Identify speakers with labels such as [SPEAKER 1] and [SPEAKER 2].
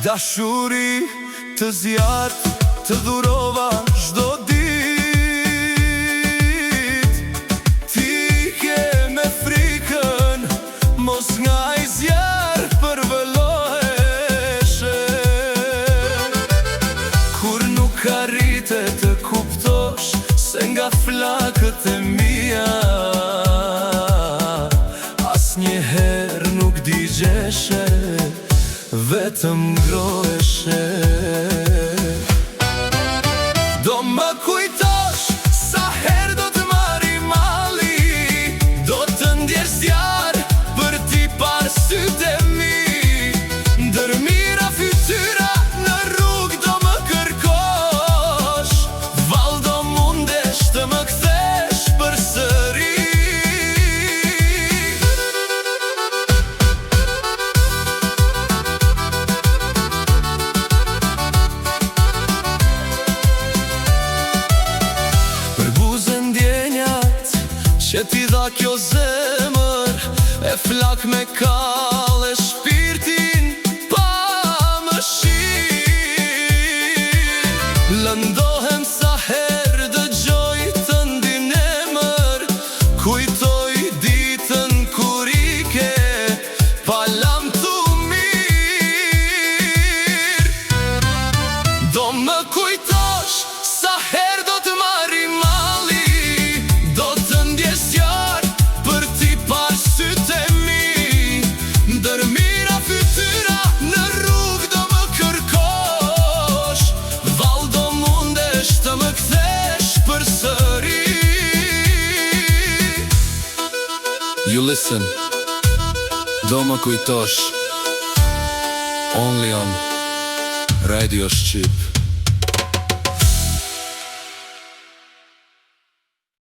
[SPEAKER 1] Dashuri të zjarrt të dhurova çdo dit. Ti ke me frikën, mos ngaj zjarr përvëlloheshe. Kur nuk arrite të kuptosh se nga flakët e mia asnjëherë nuk digjeshe, vetëm ngroheshe. Do më kujtosh sa herë do të marri malli, do të ndjesh zjarr për t'i parë sytë e mi. Ndër mira fytyra në rrugë do më kërkosh, vallë do mundesh të më kthesh përsëri. Që t'i dha kjo zemër e flak me kalle shpirtin pa më shir. Lëndohem sa herë dëgjoj të ndin emër, kujtoj ditën kur i ke pa lam tu mirë. Do më kujtosh sa herë do të marri malli, do të ndjesh zjarr për t'i parë sytë e mi. Ndër mira fytyra në rrugë do më kërkosh, vallë do mundesh të më kthesh përsëri. You listen, do më kujtosh, only on Radio Shqip.